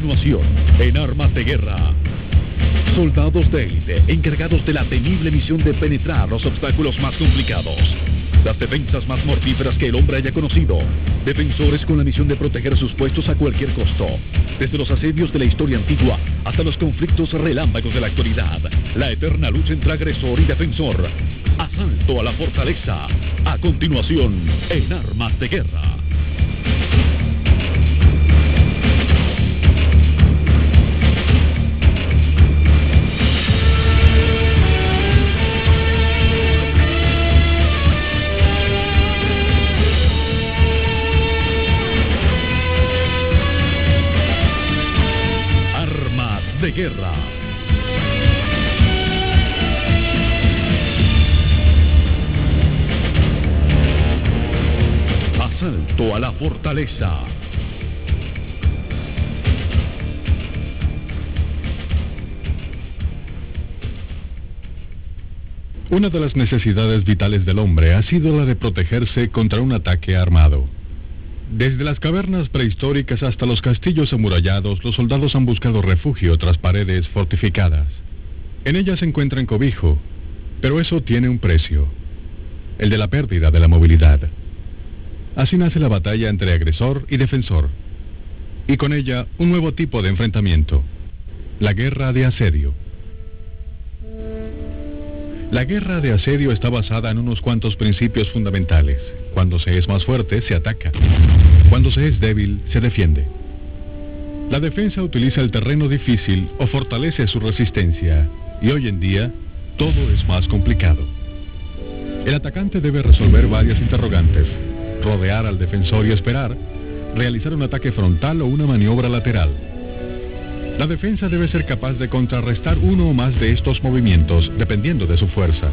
continuación, en Armas de Guerra. Soldados de élite encargados de la temible misión de penetrar los obstáculos más complicados. Las defensas más mortíferas que el hombre haya conocido. Defensores con la misión de proteger sus puestos a cualquier costo. Desde los asedios de la historia antigua hasta los conflictos relámpagos de la actualidad. La eterna lucha entre agresor y defensor. Asalto a la fortaleza. A continuación, en Armas de Guerra. De guerra. Asalto a la fortaleza. Una de las necesidades vitales del hombre ha sido la de protegerse contra un ataque armado. Desde las cavernas prehistóricas hasta los castillos amurallados, los soldados han buscado refugio tras paredes fortificadas. En ellas encuentran cobijo, pero eso tiene un precio, el de la pérdida de la movilidad. Así nace la batalla entre agresor y defensor, y con ella un nuevo tipo de enfrentamiento, la guerra de asedio. La guerra de asedio está basada en unos cuantos principios fundamentales. Cuando se es más fuerte, se ataca. Cuando se es débil, se defiende. La defensa utiliza el terreno difícil o fortalece su resistencia. Y hoy en día, todo es más complicado. El atacante debe resolver varias interrogantes. Rodear al defensor y esperar. Realizar un ataque frontal o una maniobra lateral. La defensa debe ser capaz de contrarrestar uno o más de estos movimientos, dependiendo de su fuerza,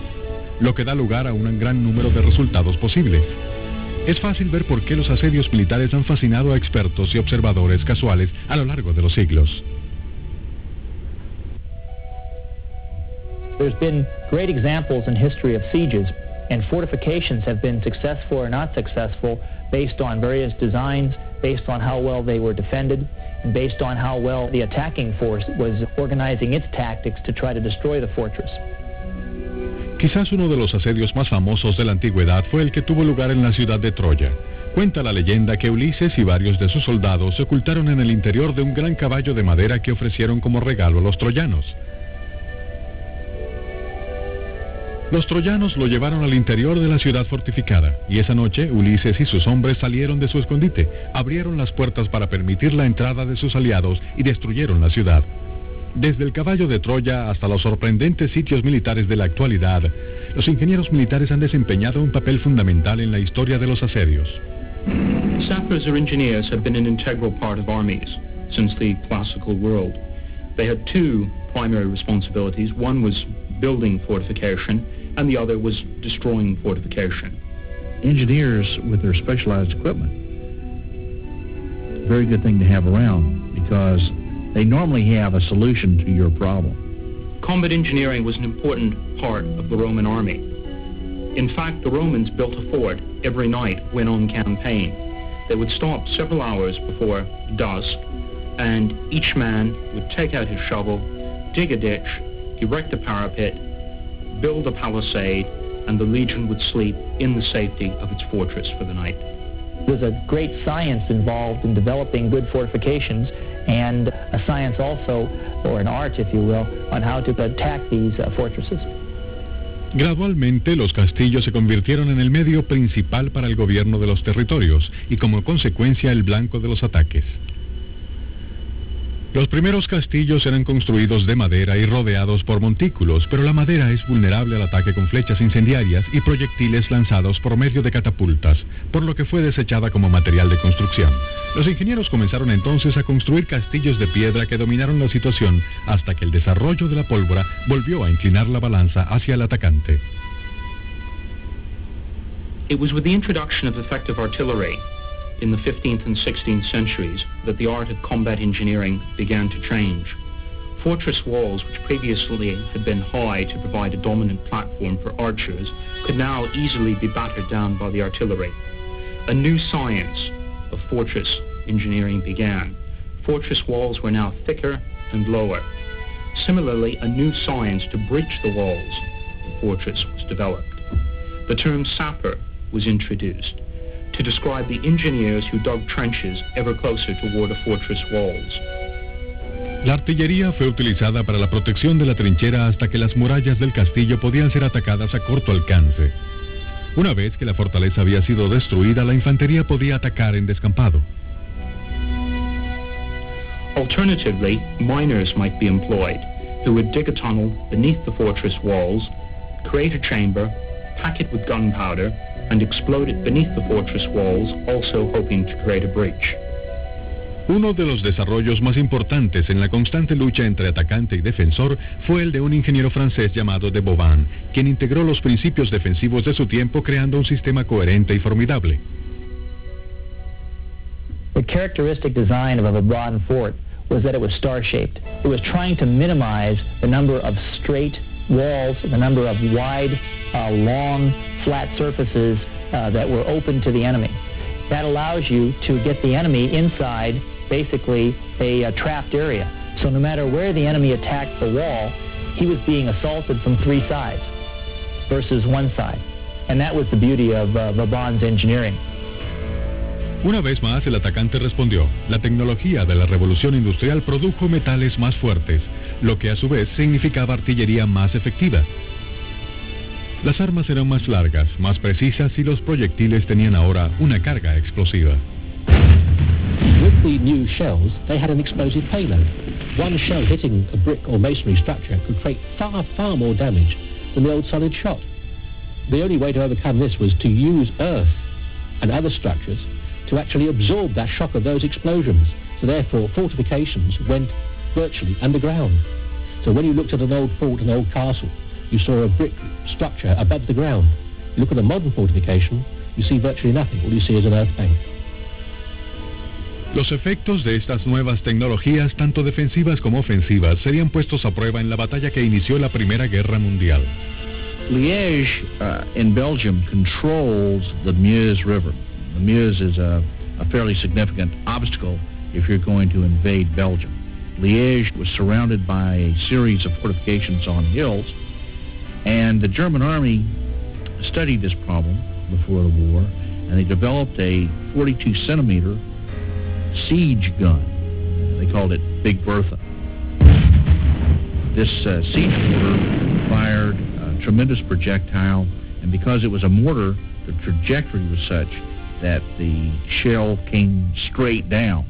lo que da lugar a un gran número de resultados posibles. Es fácil ver por qué los asedios militares han fascinado a expertos y observadores casuales a lo largo de los siglos. There's been great examples in history of sieges, and fortifications have been successful or not successful based on various designs, based on how well they were defended, and based on how well the attacking force was organizing its tactics to try to destroy the fortress. Quizás uno de los asedios más famosos de la antigüedad fue el que tuvo lugar en la ciudad de Troya. Cuenta la leyenda que Ulises y varios de sus soldados se ocultaron en el interior de un gran caballo de madera que ofrecieron como regalo a los troyanos. Los troyanos lo llevaron al interior de la ciudad fortificada, y esa noche Ulises y sus hombres salieron de su escondite, abrieron las puertas para permitir la entrada de sus aliados y destruyeron la ciudad. Desde el caballo de Troya hasta los sorprendentes sitios militares de la actualidad, los ingenieros militares han desempeñado un papel fundamental en la historia de los asedios. Sappers or engineers have been an integral part of armies since the classical world. They had two primary responsibilities. One was building fortification, and the other was destroying fortification. Engineers with their specialized equipment, very good thing to have around because they normally have a solution to your problem. Combat engineering was an important part of the Roman army. In fact, the Romans built a fort every night when on campaign. They would stop several hours before dusk, and each man would take out his shovel, dig a ditch, erect a parapet, build a palisade, and the legion would sleep in the safety of its fortress for the night. There's a great science involved in developing good fortifications, and a science also, or an art if you will, on how to attack these fortresses. Gradualmente, los castillos se convirtieron en el medio principal para el gobierno de los territorios, y como consecuencia el blanco de los ataques. Los primeros castillos eran construidos de madera y rodeados por montículos, pero la madera es vulnerable al ataque con flechas incendiarias y proyectiles lanzados por medio de catapultas, por lo que fue desechada como material de construcción. Los ingenieros comenzaron entonces a construir castillos de piedra que dominaron la situación hasta que el desarrollo de la pólvora volvió a inclinar la balanza hacia el atacante. It was with the introduction of effective artillery in the 15th and 16th centuries that the art of combat engineering began to change. Fortress walls, which previously had been high to provide a dominant platform for archers, could now easily be battered down by the artillery. A new science of fortress engineering began. fortress walls were now thicker and lower. Similarly, a new science to breach the walls of the fortress was developed. The term sapper was introduced to describe the engineers who dug trenches ever closer toward the fortress walls. La artillería fue utilizada para la protección de la trinchera hasta que las murallas del castillo podían ser atacadas a corto alcance. Una vez que la fortaleza había sido destruida, la infantería podía atacar en descampado. Alternatively, miners might be employed, who would dig a tunnel beneath the fortress walls, create a chamber, pack it with gunpowder, and explode it beneath the fortress walls, also hoping to create a breach. Uno de los desarrollos más importantes en la constante lucha entre atacante y defensor fue el de un ingeniero francés llamado de Vauban, quien integró los principios defensivos de su tiempo creando un sistema coherente y formidable. The characteristic design of a Vauban fort was that it was star-shaped. It was trying to minimize the number of straight walls, the number of wide, long, flat surfaces that were open to the enemy. That allows you to get the enemy inside basically a trapped area. So no matter where the enemy attacked the wall, he was being assaulted from three sides versus one side. And that was the beauty of Vauban's engineering. Una vez más, el atacante respondió. La tecnología de la revolución industrial produjo metales más fuertes, lo que a su vez significaba artillería más efectiva. Las armas eran más largas, más precisas y los proyectiles tenían ahora una carga explosiva. With the new shells, they had an explosive payload. One shell hitting a brick or masonry structure could create far, far more damage than the old solid shot. The only way to overcome this was to use earth and other structures to actually absorb that shock of those explosions. So therefore, fortifications went virtually underground. So when you looked at an old fort, an old castle, you saw a brick structure above the ground. You look at a modern fortification, you see virtually nothing. All you see is an earth bank. Los efectos de estas nuevas tecnologías, tanto defensivas como ofensivas, serían puestos a prueba en la batalla que inició la Primera Guerra Mundial. Liège in Belgium controls the Meuse River. The Meuse is a fairly significant obstacle if you're going to invade Belgium. Liège was surrounded by a series of fortifications on hills, and the German army studied this problem before the war, and they developed a 42-centimeter siege gun. They called it Big Bertha. This siege mortar fired a tremendous projectile, and because it was a mortar, the trajectory was such that the shell came straight down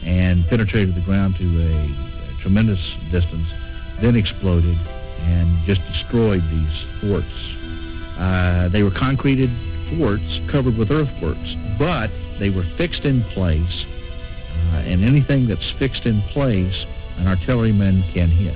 and penetrated the ground to a tremendous distance, then exploded and just destroyed these forts. They were concreted forts covered with earthworks, but they were fixed in place, and anything that's fixed in place, an artilleryman can hit.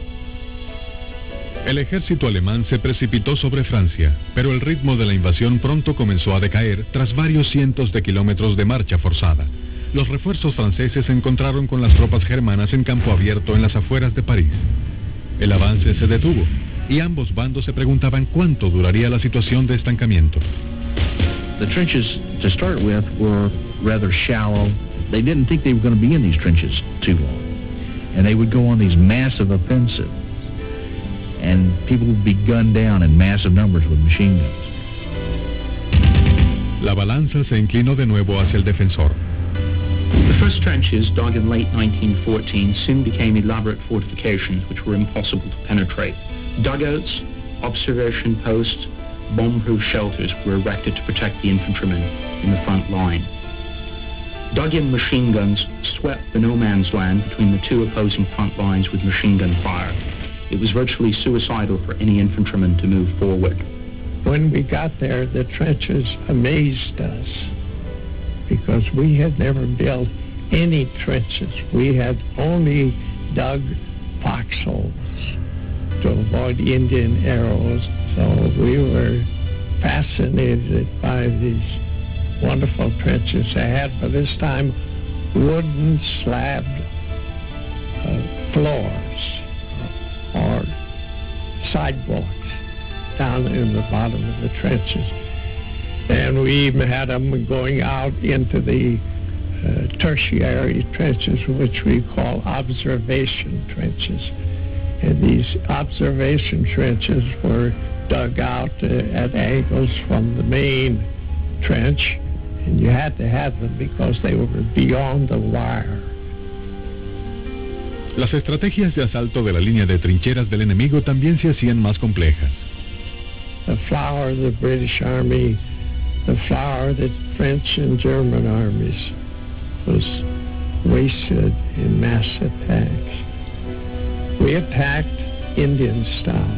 El ejército alemán se precipitó sobre Francia, pero el ritmo de la invasión pronto comenzó a decaer tras varios cientos de kilómetros de marcha forzada. Los refuerzos franceses se encontraron con las tropas germanas en campo abierto en las afueras de París. El avance se detuvo, y ambos bandos se preguntaban cuánto duraría la situación de estancamiento. The trenches, to start with, were rather shallow. They didn't think they were going to be in these trenches too long. And they would go on these massive offensives. And people would be gunned down in massive numbers with machine guns. La balanza se inclinó de nuevo hacia el defensor. The first trenches, dug in late 1914, soon became elaborate fortifications which were impossible to penetrate. Dugouts, observation posts, bomb-proof shelters were erected to protect the infantrymen in the front line. Dug-in machine guns swept the no-man's land between the two opposing front lines with machine gun fire. It was virtually suicidal for any infantryman to move forward. When we got there, the trenches amazed us because we had never built any trenches. We had only dug foxholes to avoid Indian arrows. So we were fascinated by these wonderful trenches they had. By this time, wooden slabbed floors or sidewalks down in the bottom of the trenches. And we even had them going out into the tertiary trenches, which we call observation trenches. And these observation trenches were dug out at angles from the main trench, and you had to have them because they were beyond the wire. Las estrategias de asalto de la línea de trincheras del enemigo también se hacían más complejas. The flower of the British Army, the flower of the French and German armies was wasted in mass attacks. We attacked Indian style.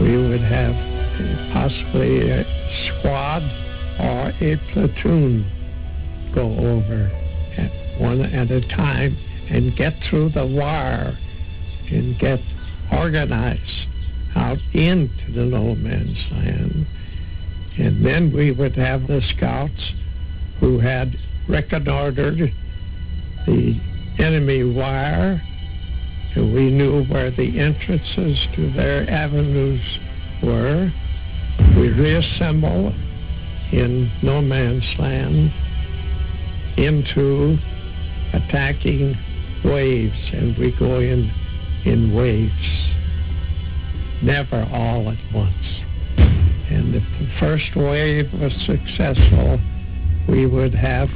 We would have possibly a squad or a platoon go over one at a time and get through the wire and get organized out into the no man's land. And then we would have the scouts who had reconnoitered the enemy wire, and we knew where the entrances to their avenues were. We reassemble in no man's land into attacking waves, and we go in waves, never all at once. And if the first wave was successful, we would have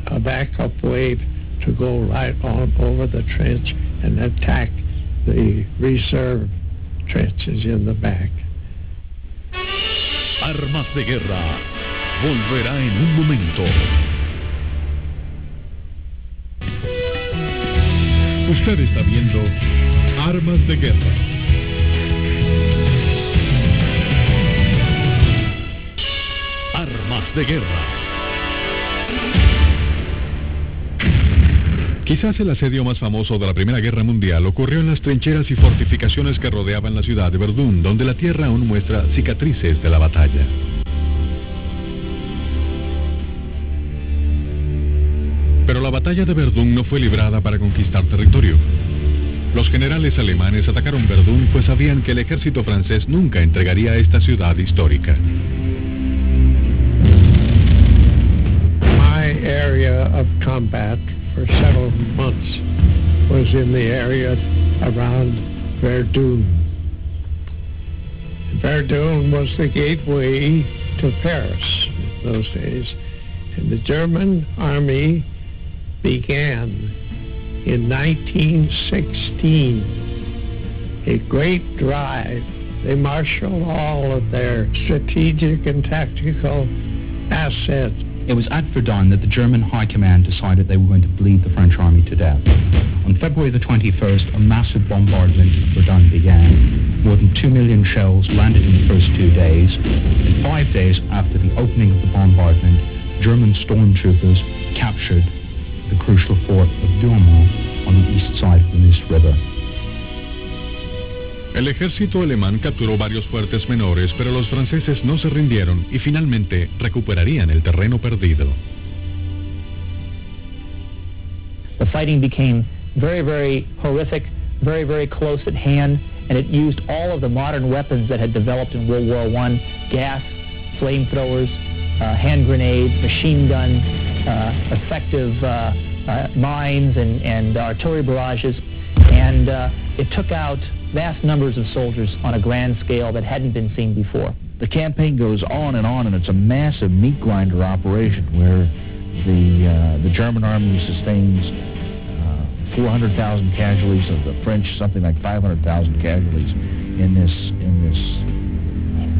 a backup wave to go right on over the trench and attack the reserve trenches in the back. Armas de Guerra volverá en un momento. Usted está viendo Armas de Guerra. Armas de Guerra. Quizás el asedio más famoso de la Primera Guerra Mundial ocurrió en las trincheras y fortificaciones que rodeaban la ciudad de Verdún, donde la tierra aún muestra cicatrices de la batalla. Pero la batalla de Verdún no fue librada para conquistar territorio. Los generales alemanes atacaron Verdún pues sabían que el ejército francés nunca entregaría esta ciudad histórica. My area of combat for several months was in the area around Verdun. Verdun was the gateway to Paris in those days, and the German army began in 1916 a great drive. They marshaled all of their strategic and tactical assets. It was at Verdun that the German High Command decided they were going to bleed the French army to death. On February the 21st, a massive bombardment of Verdun began. More than 2 million shells landed in the first 2 days. And 5 days after the opening of the bombardment, German stormtroopers captured the crucial fort of Douaumont on the east side of the Meuse River. El ejército alemán capturó varios fuertes menores, pero los franceses no se rindieron y finalmente recuperarían el terreno perdido. The fighting became very, very horrific, very, very close at hand, and it used all of the modern weapons that had developed in World War I: gas, flamethrowers, hand grenades, machine guns, effective mines and artillery barrages, and it took out vast numbers of soldiers on a grand scale that hadn't been seen before. The campaign goes on, and it's a massive meat grinder operation where the German army sustains 400,000 casualties, of the French something like 500,000 casualties in this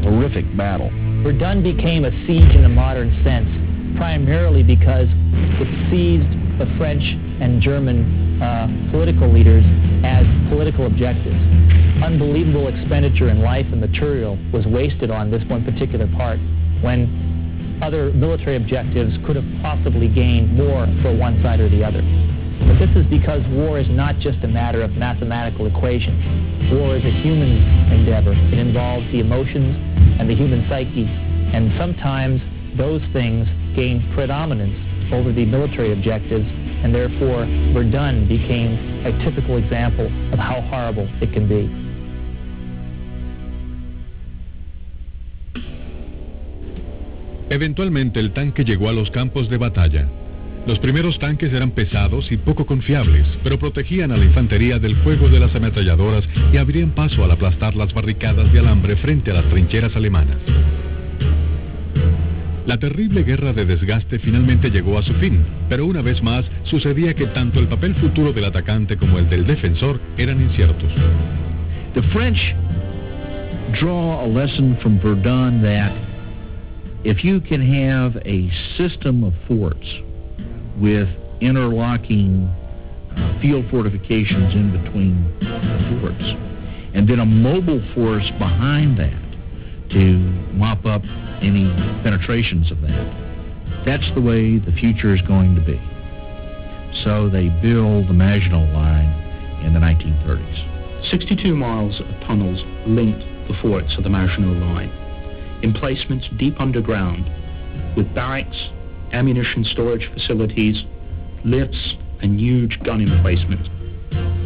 horrific battle. Verdun became a siege in a modern sense, primarily because it seized the French and German political leaders as political objectives. Unbelievable expenditure in life and material was wasted on this one particular part when other military objectives could have possibly gained more for one side or the other. But this is because war is not just a matter of mathematical equations. War is a human endeavor. It involves the emotions and the human psyche, and sometimes those things gain predominance over the military objectives, and therefore Verdun became a typical example of how horrible it can be. Eventualmente el tanque llegó a los campos de batalla. Los primeros tanques eran pesados y poco confiables, pero protegían a la infantería del fuego de las ametralladoras y abrían paso al aplastar las barricadas de alambre frente a las trincheras alemanas. La terrible guerra de desgaste finalmente llegó a su fin, pero una vez más sucedía que tanto el papel futuro del atacante como el del defensor eran inciertos. The French draw a lesson from Verdun that if you can have a system of forts with interlocking field fortifications in between forts, and then a mobile force behind that to mop up any penetrations of that, that's the way the future is going to be. So they build the Maginot Line in the 1930s. 62 miles of tunnels linked the forts of the Maginot Line, emplacements deep underground, with barracks, ammunition storage facilities, lifts, and huge gun emplacements.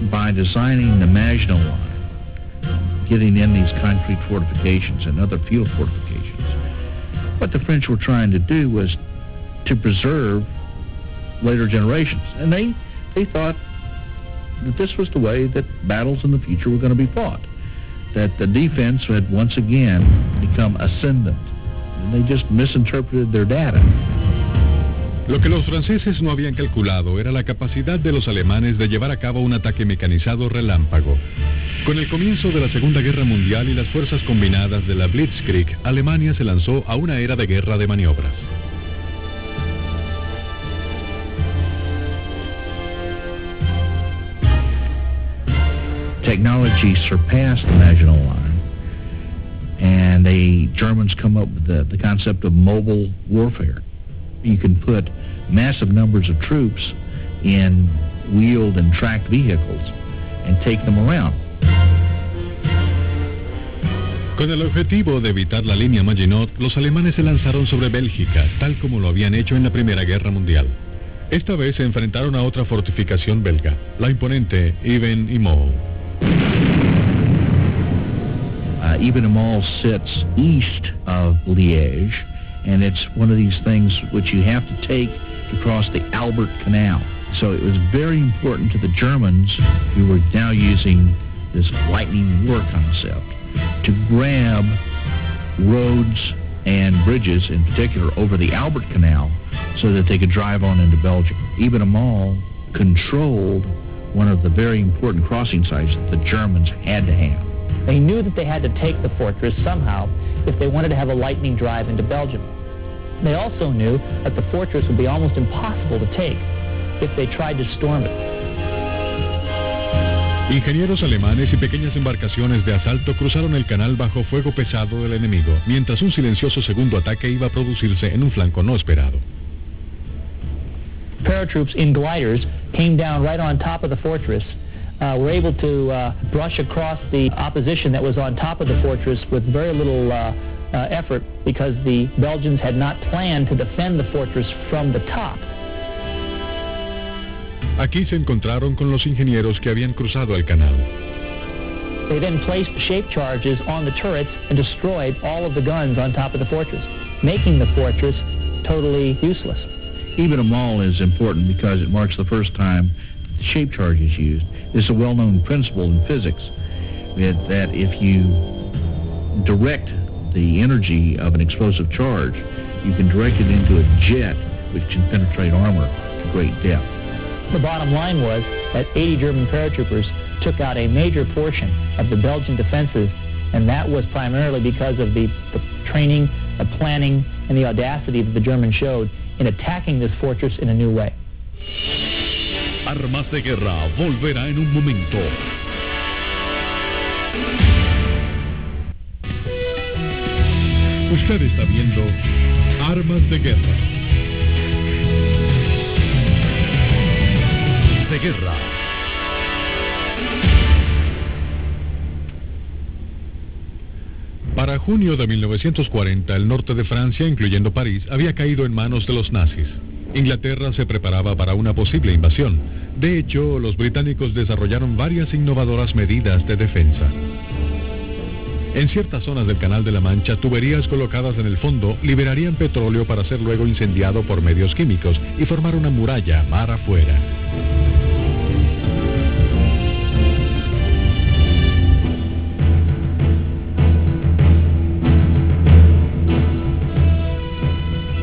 By designing the Maginot Line, getting in these concrete fortifications and other field fortifications, what the French were trying to do was to preserve later generations. And they thought that this was the way that battles in the future were going to be fought, that the defense had once again become ascendant. And they just misinterpreted their data. Lo que los franceses no habían calculado era la capacidad de los alemanes de llevar a cabo un ataque mecanizado relámpago. Con el comienzo de la Segunda Guerra Mundial y las fuerzas combinadas de la Blitzkrieg, Alemania se lanzó a una era de guerra de maniobras. Technology surpassed the Maginot Line, and the Germans come up with the concept of mobile warfare. You can put massive numbers of troops in wheeled and tracked vehicles and take them around. Con el objetivo de evitar la línea Maginot, los alemanes se lanzaron sobre Bélgica, tal como lo habían hecho en la Primera Guerra Mundial. Esta vez se enfrentaron a otra fortificación belga, la imponente Even-Imoel. Even-Imoel sits east of Liège, and it's one of these things which you have to take to cross the Albert Canal. So it was very important to the Germans, who were now using this lightning war concept, to grab roads and bridges, in particular over the Albert Canal, so that they could drive on into Belgium. Even-Imoel controlled one of the very important crossing sites that the Germans had to have. They knew that they had to take the fortress somehow if they wanted to have a lightning drive into Belgium. They also knew that the fortress would be almost impossible to take if they tried to storm it. Ingenieros alemanes y pequeñas embarcaciones de asalto cruzaron el canal bajo fuego pesado del enemigo, mientras un silencioso segundo ataque iba a producirse en un flanco no esperado. Paratroops in gliders came down right on top of the fortress, were able to brush across the opposition that was on top of the fortress with very little effort, because the Belgians had not planned to defend the fortress from the top. Aquí se encontraron con los ingenieros que habían cruzado el canal. They then placed shape charges on the turrets and destroyed all of the guns on top of the fortress, making the fortress totally useless. Even-Imoel is important because it marks the first time the shape charge is used. It's a well-known principle in physics that if you direct the energy of an explosive charge, you can direct it into a jet which can penetrate armor to great depth. The bottom line was that 80 German paratroopers took out a major portion of the Belgian defenses, and that was primarily because of the training, the planning, and the audacity that the Germans showed in attacking this fortress in a new way. Armas de Guerra volverá en un momento. Usted está viendo Armas de Guerra. De Guerra. Para junio de 1940, el norte de Francia, incluyendo París, había caído en manos de los nazis. Inglaterra se preparaba para una posible invasión. De hecho, los británicos desarrollaron varias innovadoras medidas de defensa. En ciertas zonas del Canal de la Mancha, tuberías colocadas en el fondo liberarían petróleo para ser luego incendiado por medios químicos y formar una muralla mar afuera.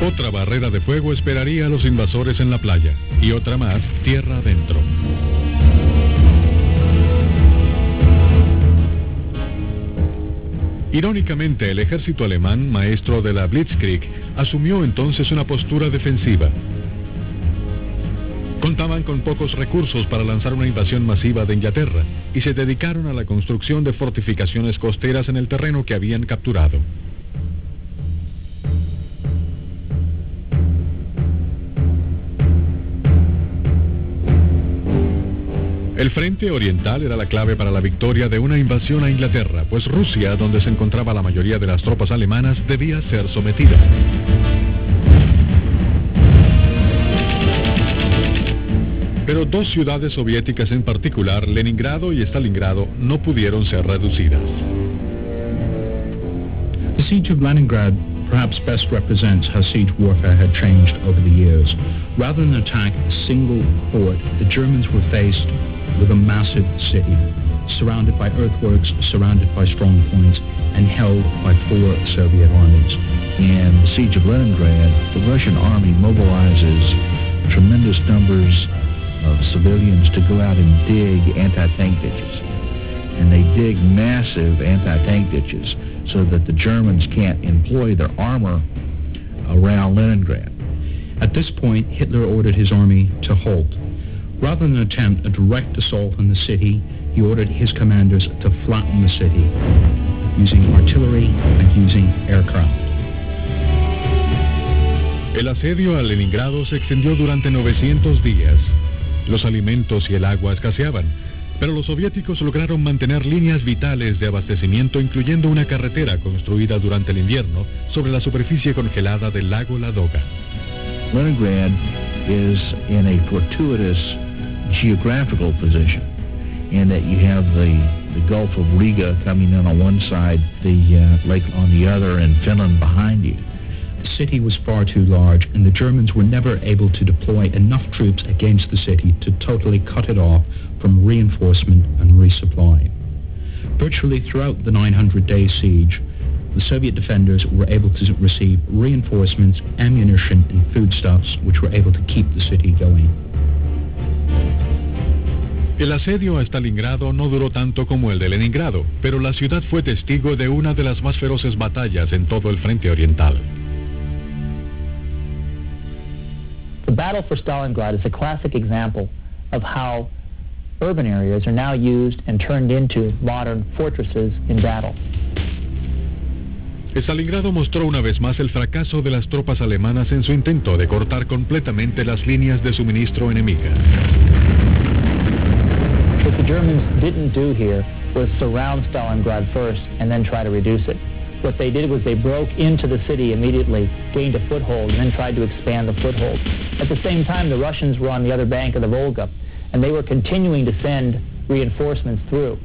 Otra barrera de fuego esperaría a los invasores en la playa, y otra más tierra adentro. Irónicamente, el ejército alemán, maestro de la Blitzkrieg, asumió entonces una postura defensiva. Contaban con pocos recursos para lanzar una invasión masiva de Inglaterra, y se dedicaron a la construcción de fortificaciones costeras en el terreno que habían capturado. El frente oriental era la clave para la victoria de una invasión a Inglaterra, pues Rusia, donde se encontraba la mayoría de las tropas alemanas, debía ser sometida. Pero dos ciudades soviéticas en particular, Leningrado y Stalingrado, no pudieron ser reducidas. The siege of Leningrad perhaps best represents how siege warfare had changed over the years. Rather than attack a single fort, the Germans were faced with a massive city, surrounded by earthworks, surrounded by strong points, and held by 4 Soviet armies. In the siege of Leningrad, the Russian army mobilizes tremendous numbers of civilians to go out and dig anti-tank ditches. And they dig massive anti-tank ditches so that the Germans can't employ their armor around Leningrad. At this point, Hitler ordered his army to halt. Rather than attempt a direct assault on the city, he ordered his commanders to flatten the city, using artillery and using aircraft. El asedio a Leningrado se extendió durante 900 días. Los alimentos y el agua escaseaban, pero los soviéticos lograron mantener líneas vitales de abastecimiento, incluyendo una carretera construida durante el invierno sobre la superficie congelada del lago Ladoga. Leningrad is in a fortuitous geographical position in that you have the Gulf of Riga coming in on one side, the lake on the other, and Finland behind you. The city was far too large, and the Germans were never able to deploy enough troops against the city to totally cut it off from reinforcement and resupply. Virtually throughout the 900-day siege, the Soviet defenders were able to receive reinforcements, ammunition, and foodstuffs, which were able to keep the city going. El asedio a Stalingrado no duró tanto como el de Leningrado, pero la ciudad fue testigo de una de las más feroces batallas en todo el frente oriental. The battle for Stalingrad is a classic example of how urban areas are now used and turned into modern fortresses in battle. Stalingrado mostró una vez más el fracaso de las tropas alemanas en su intento de cortar completamente las líneas de suministro enemigas. What the Germans didn't do here was surround Stalingrad first and then try to reduce it. What they did was they broke into the city immediately, gained a foothold, and then tried to expand the foothold. At the same time, the Russians were on the other bank of the Volga, and they were continuing to send reinforcements through.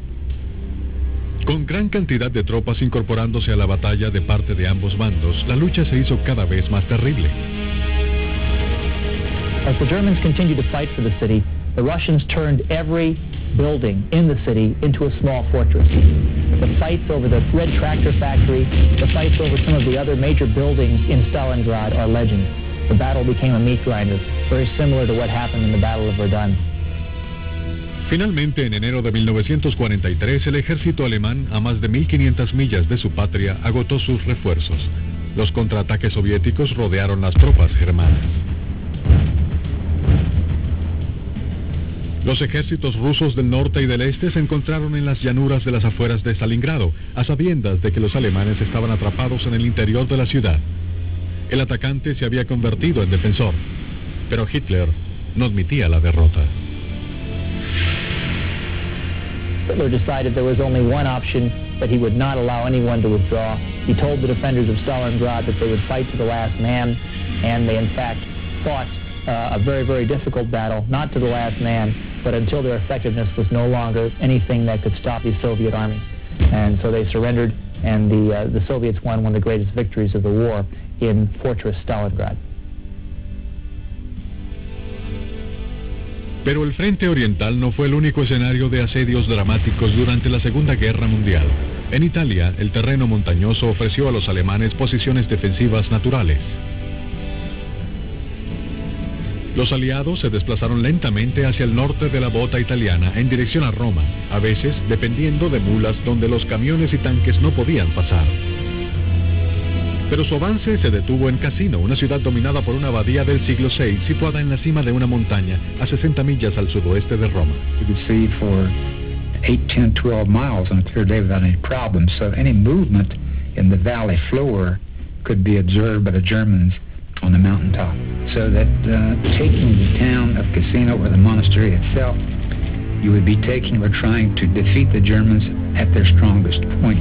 Con gran cantidad de tropas incorporándose a la batalla de parte de ambos bandos, la lucha se hizo cada vez más terrible. As the Germans continued to fight for the city, the Russians turned every building in the city into a small fortress. The fights over the Red Tractor Factory, the fights over some of the other major buildings in Stalingrad are legend. The battle became a meat grinder, very similar to what happened in the Battle of Verdun. Finalmente, en enero de 1943, el ejército alemán, a más de 1.500 millas de su patria, agotó sus refuerzos. Los contraataques soviéticos rodearon las tropas germanas. Los ejércitos rusos del norte y del este se encontraron en las llanuras de las afueras de Stalingrado, a sabiendas de que los alemanes estaban atrapados en el interior de la ciudad. El atacante se había convertido en defensor, pero Hitler no admitía la derrota. Hitler decided there was only one option, that he would not allow anyone to withdraw. He told the defenders of Stalingrad that they would fight to the last man, and they in fact fought a very, very difficult battle, not to the last man, but until their effectiveness was no longer anything that could stop the Soviet army. And so they surrendered and the Soviets won one of the greatest victories of the war in Fortress Stalingrad. Pero el frente oriental no fue el único escenario de asedios dramáticos durante la Segunda Guerra Mundial. En Italia, el terreno montañoso ofreció a los alemanes posiciones defensivas naturales. Los aliados se desplazaron lentamente hacia el norte de la bota italiana en dirección a Roma, a veces dependiendo de mulas donde los camiones y tanques no podían pasar. Pero su avance se detuvo en Cassino, una ciudad dominada por una abadía del siglo VI, situada en la cima de una montaña a 60 millas al sudoeste de Roma. You could see for 8, 10, 12 miles on a clear day without any problems, so any movement in the valley floor could be observed by the Germans on the mountaintop. So that taking the town of Cassino or the monastery itself, you would be taking or trying to defeat the Germans at their strongest point.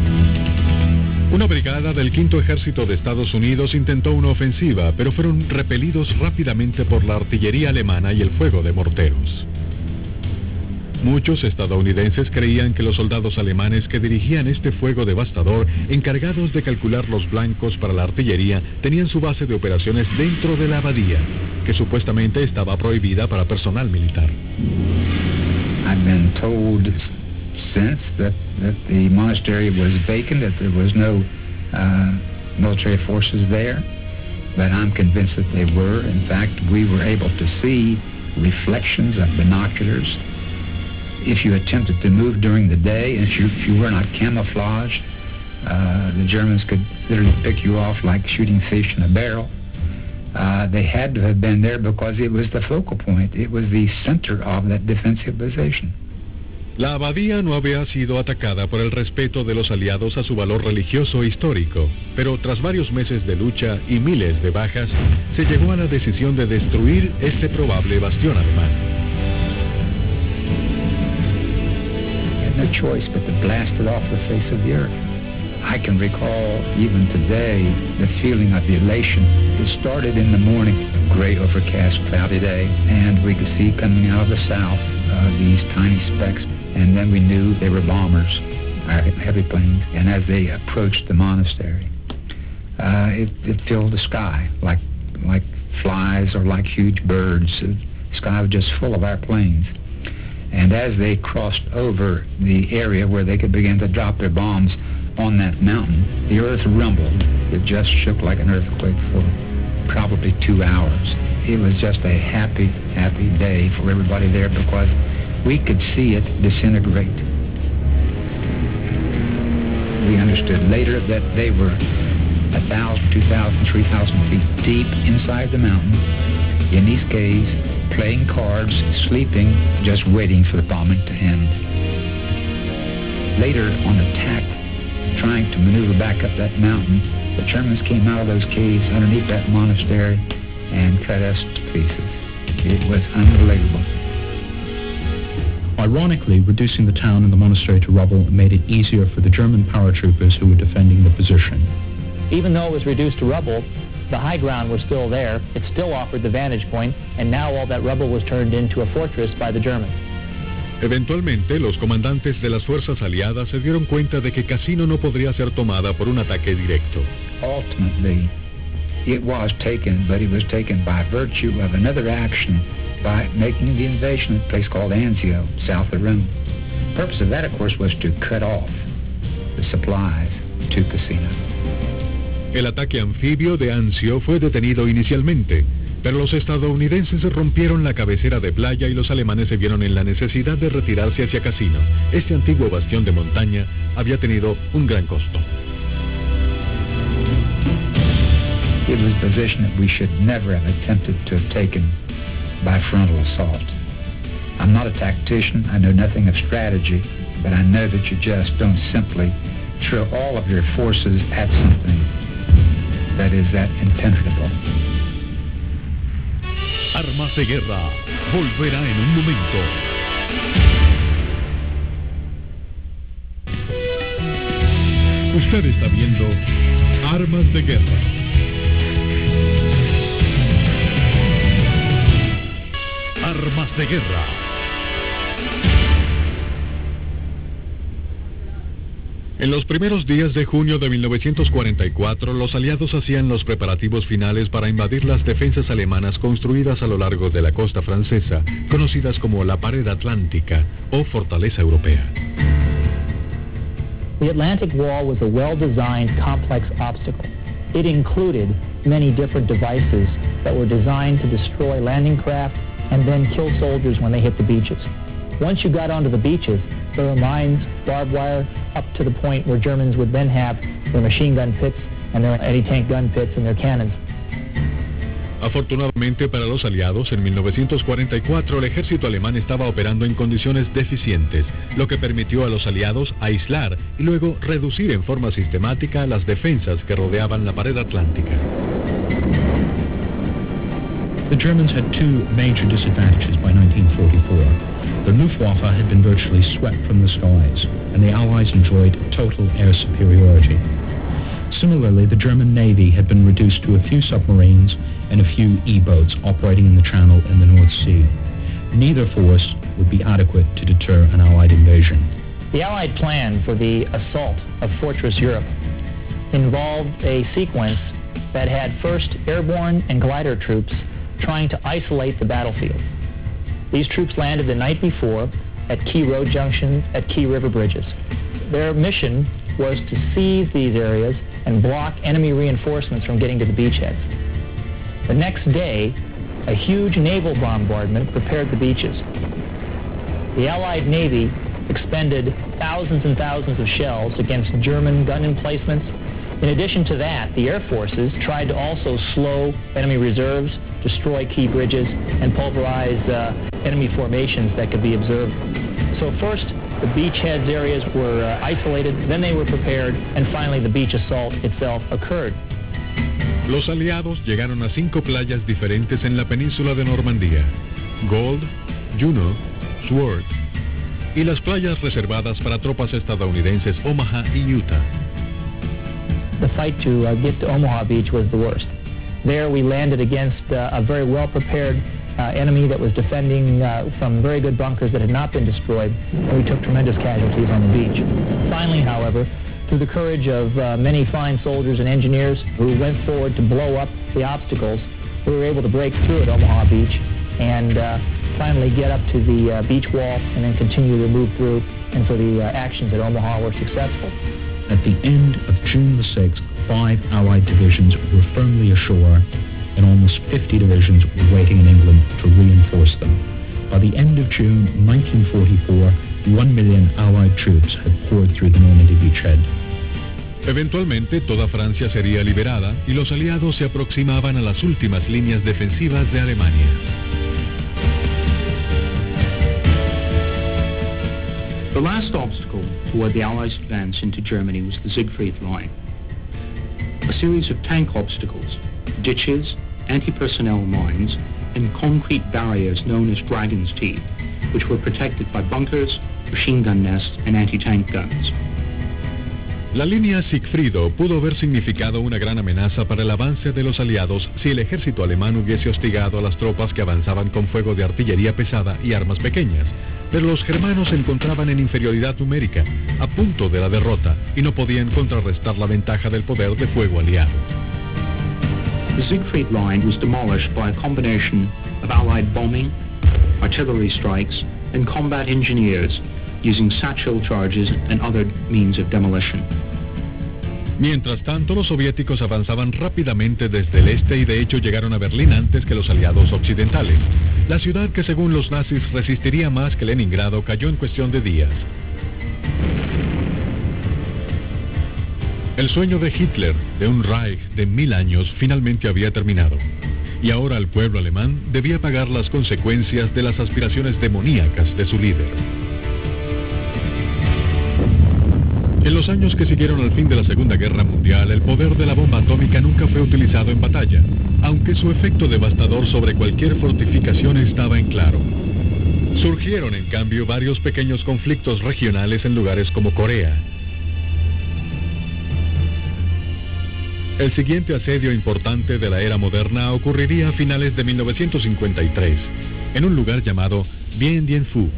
Una brigada del Quinto Ejército de Estados Unidos intentó una ofensiva, pero fueron repelidos rápidamente por la artillería alemana y el fuego de morteros. Muchos estadounidenses creían que los soldados alemanes que dirigían este fuego devastador, encargados de calcular los blancos para la artillería, tenían su base de operaciones dentro de la abadía, que supuestamente estaba prohibida para personal militar. I've been told since that the monastery was vacant, that there was no military forces there, but I'm convinced that they were. In fact, we were able to see reflections of binoculars. If you attempted to move during the day, and if you were not camouflaged, the Germans could literally pick you off like shooting fish in a barrel. They had to have been there because it was the focal point. It was the center of that defensive position. La abadía no había sido atacada por el respeto de los aliados a su valor religioso e histórico, pero tras varios meses de lucha y miles de bajas, se llegó a la decisión de destruir este probable bastión alemán. No choice but to blast it off the face of the earth. I can recall even today the feeling of elation. It started in the morning, a gray, overcast, cloudy day, and we could see coming out of the south these tiny specks, and then we knew they were bombers, heavy planes, and as they approached the monastery, it filled the sky like flies or like huge birds. The sky was just full of our planes. And as they crossed over the area where they could begin to drop their bombs on that mountain, the earth rumbled. It just shook like an earthquake for probably 2 hours. It was just a happy, happy day for everybody there because we could see it disintegrate. We understood later that they were 1,000, 2,000, 3,000 feet deep inside the mountain in these caves, playing cards, sleeping, just waiting for the bombing to end. Later, on attack, trying to maneuver back up that mountain, the Germans came out of those caves underneath that monastery and cut us to pieces. It was unbelievable. Ironically, reducing the town and the monastery to rubble made it easier for the German paratroopers who were defending the position. Even though it was reduced to rubble, the high ground was still there. It still offered the vantage point, and now all that rubble was turned into a fortress by the Germans. Eventualmente, los comandantes de las fuerzas aliadas se dieron cuenta de que Cassino no podría ser tomada por un ataque directo. Ultimately, it was taken, but it was taken by virtue of another action by making the invasion of a place called Anzio, south of Rome. The purpose of that, of course, was to cut off the supplies to Cassino. El ataque anfibio de Anzio fue detenido inicialmente, pero los estadounidenses rompieron la cabecera de playa y los alemanes se vieron en la necesidad de retirarse hacia Cassino. Este antiguo bastión de montaña había tenido un gran costo. It was a position that we should never have attempted to have taken by frontal assault. I'm not a tactician, I know nothing of strategy, but I know that you just don't simply throw all of your forces at something that is that impenetrable. Armas de Guerra volverá en un momento. Usted está viendo Armas de Guerra. Armas de Guerra. En los primeros días de junio de 1944, los aliados hacían los preparativos finales para invadir las defensas alemanas construidas a lo largo de la costa francesa, conocidas como la Pared Atlántica o Fortaleza Europea. The Atlantic Wall was a well-designed, complex obstacle. It included many different devices that were designed to destroy landing craft and then kill soldiers when they hit the beaches. Once you got onto the beaches, there were mines, barbed wire, up to the point where Germans would then have their machine gun pits and their anti-tank gun pits and their cannons. Afortunadamente para los aliados, en 1944 el ejército alemán estaba operando en condiciones deficientes, lo que permitió a los aliados aislar y luego reducir en forma sistemática las defensas que rodeaban la pared atlántica. The Germans had two major disadvantages by 1944. The Luftwaffe had been virtually swept from the skies, and the Allies enjoyed total air superiority. Similarly, the German Navy had been reduced to a few submarines and a few E-boats operating in the Channel and the North Sea. Neither force would be adequate to deter an Allied invasion. The Allied plan for the assault of Fortress Europe involved a sequence that had first airborne and glider troops trying to isolate the battlefield. These troops landed the night before at key road junctions, at key river bridges. Their mission was to seize these areas and block enemy reinforcements from getting to the beachheads. The next day, a huge naval bombardment prepared the beaches. The Allied Navy expended thousands and thousands of shells against German gun emplacements. In addition to that, the air forces tried to also slow enemy reserves, destroy key bridges, and pulverize enemy formations that could be observed. So first, the beachheads areas were isolated, then they were prepared, and finally the beach assault itself occurred. Los aliados llegaron a 5 playas diferentes en la península de Normandía: Gold, Juno, Sword, y las playas reservadas para tropas estadounidenses Omaha y Utah. The fight to get to Omaha Beach was the worst. There we landed against a very well-prepared enemy that was defending from very good bunkers that had not been destroyed, and we took tremendous casualties on the beach. Finally, however, through the courage of many fine soldiers and engineers who went forward to blow up the obstacles, we were able to break through at Omaha Beach and finally get up to the beach wall and then continue to move through, and so the actions at Omaha were successful. At the end of June the 6th, 5 Allied divisions were firmly ashore, and almost 50 divisions were waiting in England to reinforce them. By the end of June 1944, 1 million Allied troops had poured through the Normandy beachhead. Eventualmente, toda Francia sería liberada y los aliados se aproximaban a las últimas líneas defensivas de Alemania. The last obstacle toward the Allies' advance into Germany was the Siegfried Line. A series of tank obstacles, ditches, anti-personnel mines, and concrete barriers known as Dragon's Teeth, which were protected by bunkers, machine gun nests, and anti-tank guns. La línea Siegfriedo pudo haber significado una gran amenaza para el avance de los aliados si el ejército alemán hubiese hostigado a las tropas que avanzaban con fuego de artillería pesada y armas pequeñas, pero los germanos se encontraban en inferioridad numérica, a punto de la derrota, y no podían contrarrestar la ventaja del poder de fuego aliado. The Siegfried Line was demolished by a combination of Allied bombing, artillery strikes, and combat engineers using satchel charges and other means of demolition. Mientras tanto, los soviéticos avanzaban rápidamente desde el este y de hecho llegaron a Berlín antes que los aliados occidentales. La ciudad, que según los nazis resistiría más que Leningrado, cayó en cuestión de días. El sueño de Hitler de un Reich de 1000 años finalmente había terminado, y ahora el pueblo alemán debía pagar las consecuencias de las aspiraciones demoníacas de su líder. En los años que siguieron al fin de la Segunda Guerra Mundial, el poder de la bomba atómica nunca fue utilizado en batalla, aunque su efecto devastador sobre cualquier fortificación estaba en claro. Surgieron, en cambio, varios pequeños conflictos regionales en lugares como Corea. El siguiente asedio importante de la era moderna ocurriría a finales de 1953, en un lugar llamado Bien Dien Phu,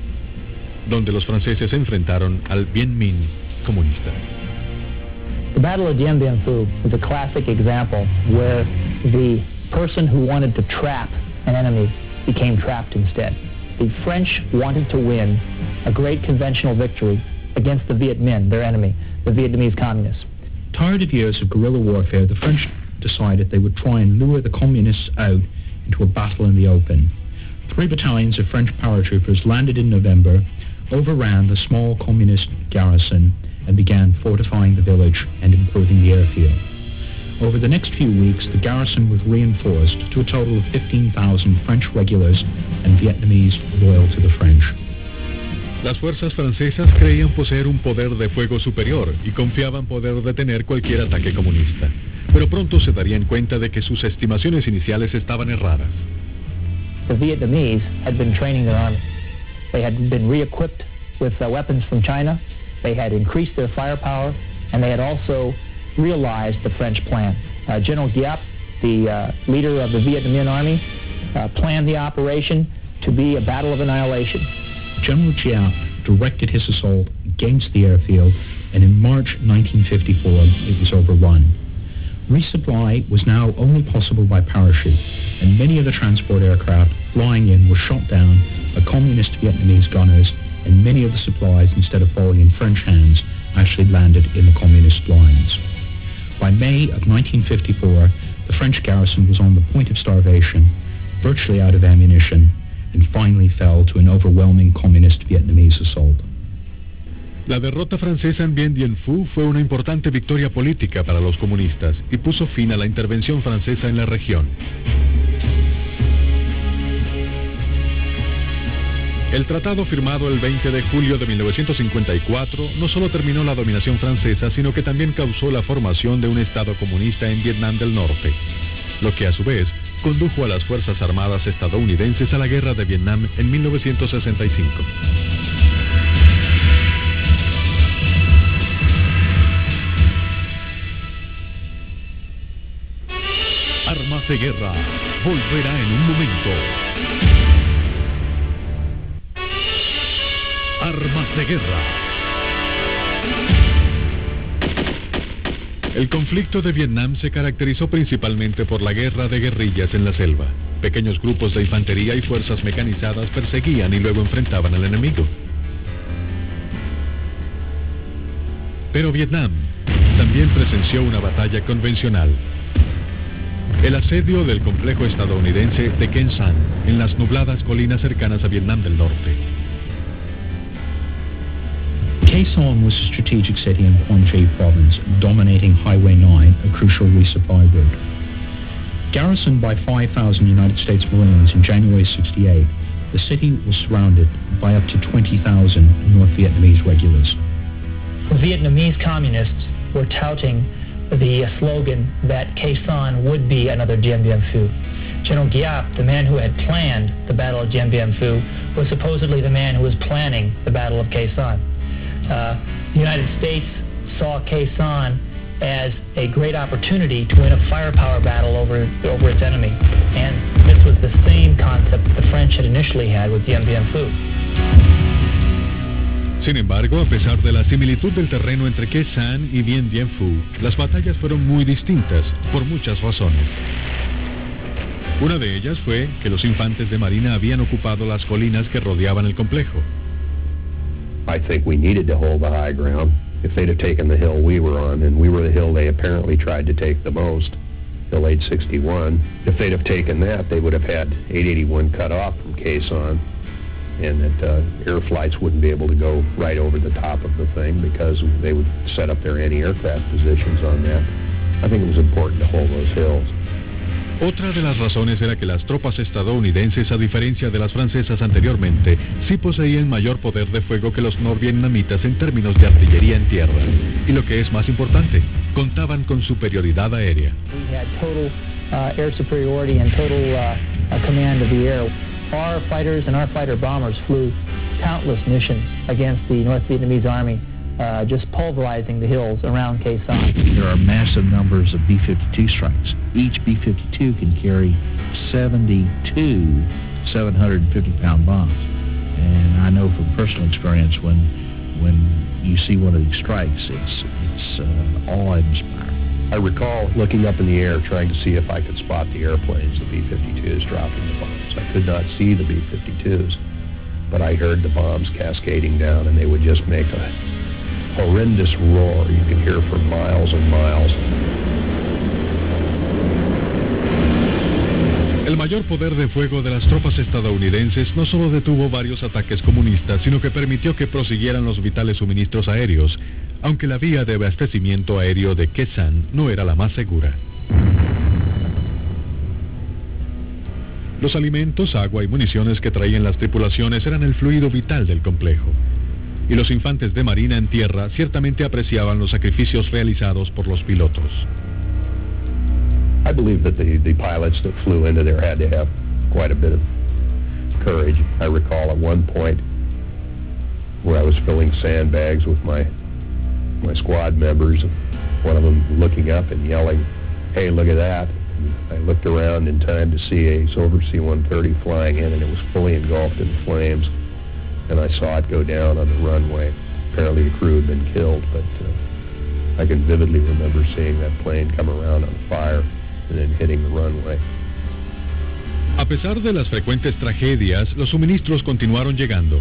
donde los franceses se enfrentaron al Bien Minh, comunistas. The Battle of Dien Bien Phu is a classic example where the person who wanted to trap an enemy became trapped instead. The French wanted to win a great conventional victory against the Viet Minh, their enemy, the Vietnamese communists. Tired of years of guerrilla warfare, the French decided they would try and lure the communists out into a battle in the open. 3 battalions of French paratroopers landed in November, overran the small communist garrison, and began fortifying the village and improving the airfield. Over the next few weeks, the garrison was reinforced to a total of 15,000 French regulars and Vietnamese loyal to the French. Las fuerzas francesas creían poseer un poder de fuego superior y confiaban poder detener cualquier ataque comunista. Pero pronto se darían cuenta de que sus estimaciones iniciales estaban erradas. The Vietnamese had been training their army. They had been re-equipped with weapons from China. They had increased their firepower, and they had also realized the French plan. General Giap, the leader of the Viet Minh army, planned the operation to be a battle of annihilation. General Giap directed his assault against the airfield, and in March 1954, it was overrun. Resupply was now only possible by parachute, and many of the transport aircraft flying in were shot down by communist Vietnamese gunners, and many of the supplies, instead of falling in French hands, actually landed in the communist lines. By May of 1954, the French garrison was on the point of starvation, virtually out of ammunition, and finally fell to an overwhelming communist Vietnamese assault. La derrota francesa en Dien Bien Phu fue una importante victoria política para los comunistas y puso fin a la intervención francesa en la región. El tratado firmado el 20 de julio de 1954 no solo terminó la dominación francesa, sino que también causó la formación de un Estado comunista en Vietnam del Norte, lo que a su vez condujo a las Fuerzas Armadas estadounidenses a la Guerra de Vietnam en 1965. Armas de Guerra volverá en un momento. Armas de Guerra. El conflicto de Vietnam se caracterizó principalmente por la guerra de guerrillas en la selva. Pequeños grupos de infantería y fuerzas mecanizadas perseguían y luego enfrentaban al enemigo. Pero Vietnam también presenció una batalla convencional. El asedio del complejo estadounidense de Ken San en las nubladas colinas cercanas a Vietnam del Norte. Khe Sanh was a strategic city in Quang Tri province, dominating Highway 9, a crucial resupply route. Garrisoned by 5,000 United States Marines in January '68, the city was surrounded by up to 20,000 North Vietnamese regulars. The Vietnamese communists were touting the slogan that Khe Sanh would be another Dien Bien Phu. General Giap, the man who had planned the Battle of Dien Bien Phu, was supposedly the man who was planning the Battle of Khe Sanh. The United States saw Khe Sanh as a great opportunity to win a firepower battle over its enemy. And this was the same concept that the French had initially had with Dien Bien Phu. Sin embargo, a pesar de la similitud del terreno entre Khe Sanh y Dien Bien Phu, las batallas fueron muy distintas, por muchas razones. Una de ellas fue que los infantes de marina habían ocupado las colinas que rodeaban el complejo. I think we needed to hold the high ground. If they'd have taken the hill we were on, and we were the hill they apparently tried to take the most, Hill 861, if they'd have taken that, they would have had 881 cut off from Khe Sanh, and that air flights wouldn't be able to go right over the top of the thing because they would set up their anti-aircraft positions on that. I think it was important to hold those hills. Otra de las razones era que las tropas estadounidenses, a diferencia de las francesas anteriormente, sí poseían mayor poder de fuego que los norvietnamitas en términos de artillería en tierra. Y lo que es más importante, contaban con superioridad aérea. We had total air superiority and total command of the air. Our fighters and our fighter bombers flew countless missions against the North Vietnamese army, just pulverizing the hills around Khe Sanh. There are massive numbers of B-52 strikes. Each B-52 can carry 72 750-pound bombs. And I know from personal experience when when you see one of these strikes. It's awe-inspiring. I recall looking up in the air trying to see if I could spot the airplanes, the B-52s dropping the bombs. I could not see the B-52s, but I heard the bombs cascading down, and they would just make a horrendous roar you could hear for miles and miles. El mayor poder de fuego de las tropas estadounidenses no solo detuvo varios ataques comunistas, sino que permitió que prosiguieran los vitales suministros aéreos, aunque la vía de abastecimiento aéreo de Khe Sanh no era la más segura. Los alimentos, agua y municiones que traían las tripulaciones eran el fluido vital del complejo, y los infantes de marina en tierra ciertamente apreciaban los sacrificios realizados por los pilotos. I believe that the pilots that flew into there had to have quite a bit of courage. I recall at one point where I was filling sandbags with my squad members, one of them looking up and yelling, "Hey, look at that." And I looked around in time to see a Silver C-130 flying in, and it was fully engulfed in flames, and I saw it go down on the runway. Apparently the crew had been killed, but I can vividly remember seeing that plane come around on fire and then hitting the runway. A pesar de las frecuentes tragedias, los suministros continuaron llegando.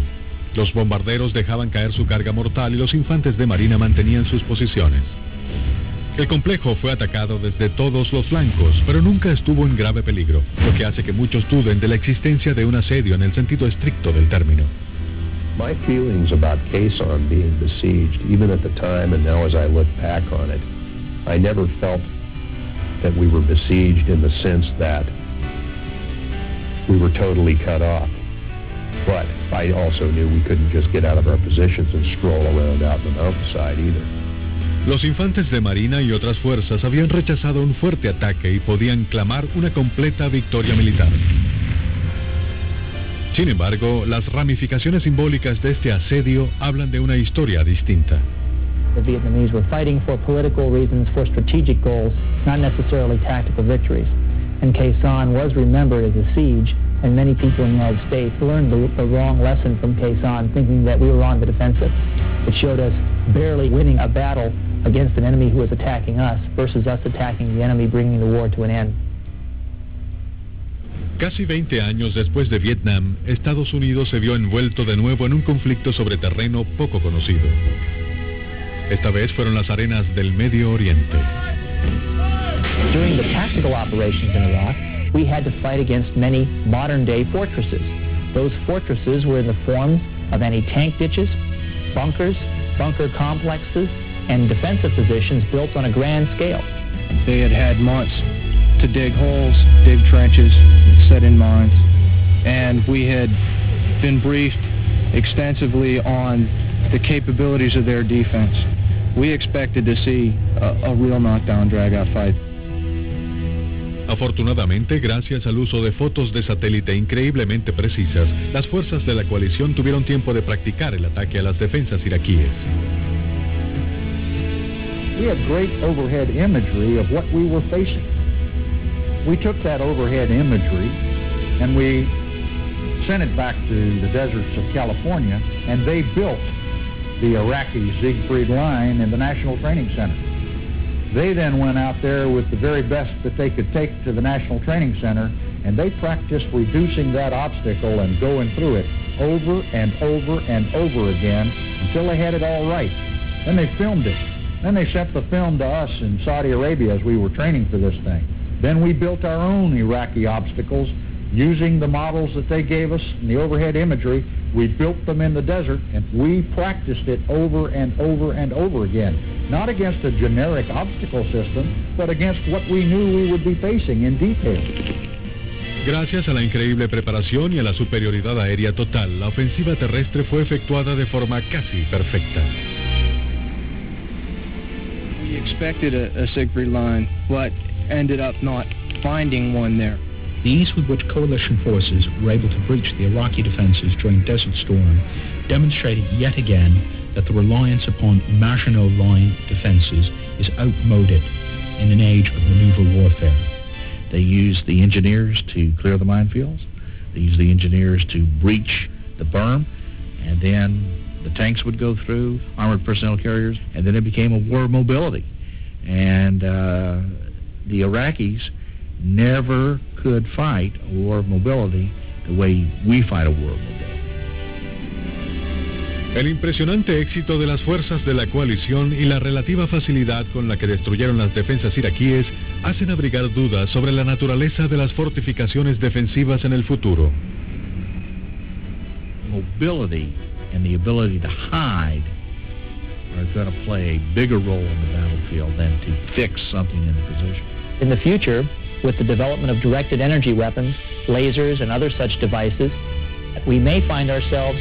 Los bombarderos dejaban caer su carga mortal y los infantes de marina mantenían sus posiciones. El complejo fue atacado desde todos los flancos, pero nunca estuvo en grave peligro, lo que hace que muchos duden de la existencia de un asedio en el sentido estricto del término. My feelings about Khe Sanh being besieged, even at the time and now as I look back on it, I never felt that we were besieged in the sense that we were totally cut off. But I also knew we couldn't just get out of our positions and stroll around out in the mountainside either. Los infantes de marina y otras fuerzas habían rechazado un fuerte ataque y podían clamar una completa victoria militar. Sin embargo, las ramificaciones simbólicas de este asedio hablan de una historia distinta. The Vietnamese were fighting for political reasons, for strategic goals, not necessarily tactical victories. And Khe Sanh was remembered as a siege, and many people in the United States learned the wrong lesson from Khe Sanh, thinking that we were on the defensive. It showed us barely winning a battle against an enemy who was attacking us versus us attacking the enemy, bringing the war to an end. Casi 20 años después de Vietnam, Estados Unidos se vio envuelto de nuevo en un conflicto sobre terreno poco conocido. Esta vez fueron las arenas del Medio Oriente. During the tactical operations in Iraq, we had to fight against many modern-day fortresses. Those fortresses were in the form of anti-tank ditches, bunkers, bunker complexes, and defensive positions built on a grand scale. They had months to dig holes, dig trenches, set in mines, and we had been briefed extensively on the capabilities of their defense. We expected to see a real knockdown, drag-out fight. Afortunadamente, gracias al uso de fotos de satélite increíblemente precisas, las fuerzas de la coalición tuvieron tiempo de practicar el ataque a las defensas iraquíes. We had great overhead imagery of what we were facing. We took that overhead imagery and we sent it back to the deserts of California, and they built the Iraqi Siegfried Line in the National Training Center. They then went out there with the very best that they could take to the National Training Center, and they practiced reducing that obstacle and going through it over and over and over again until they had it all right. Then they filmed it. Then they sent the film to us in Saudi Arabia as we were training for this thing. Then we built our own Iraqi obstacles using the models that they gave us and the overhead imagery. We built them in the desert, and we practiced it over and over and over again. Not against a generic obstacle system, but against what we knew we would be facing in detail. Gracias a la increíble preparación y a la superioridad aérea total, la ofensiva terrestre fue efectuada de forma casi perfecta. We expected a Siegfried Line, but ended up not finding one there. The ease with which coalition forces were able to breach the Iraqi defenses during Desert Storm demonstrated yet again that the reliance upon Maginot Line defenses is outmoded in an age of maneuver warfare. They used the engineers to clear the minefields. They used the engineers to breach the berm, and then The tanks would go through, armored personnel carriers, and then it became a war of mobility. And the Iraqis never could fight a war of mobility the way we fight a war of mobility. El impresionante éxito de las fuerzas de la coalición y la relativa facilidad con la que destruyeron las defensas iraquíes hacen abrigar dudas sobre la naturaleza de las fortificaciones defensivas en el futuro. Mobility and the ability to hide are going to play a bigger role in the battlefield than to fix something in the position. In the future, with the development of directed energy weapons, lasers, and other such devices, we may find ourselves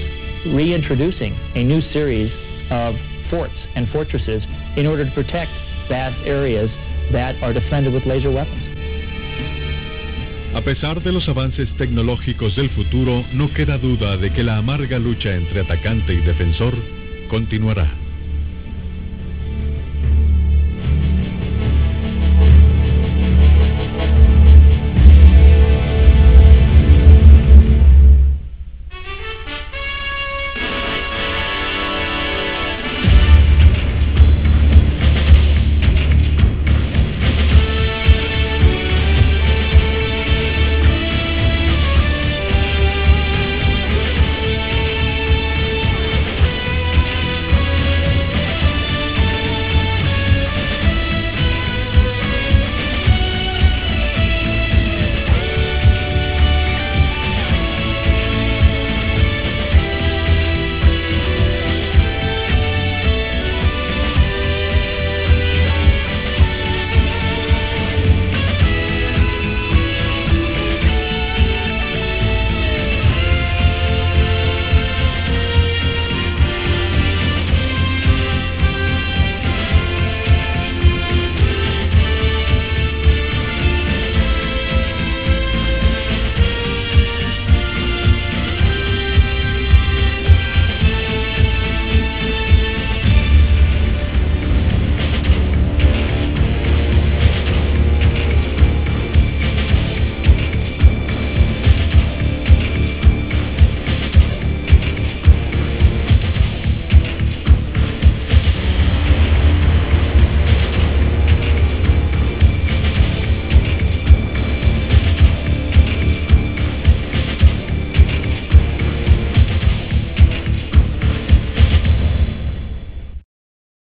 reintroducing a new series of forts and fortresses in order to protect vast areas that are defended with laser weapons. A pesar de los avances tecnológicos del futuro, no queda duda de que la amarga lucha entre atacante y defensor continuará.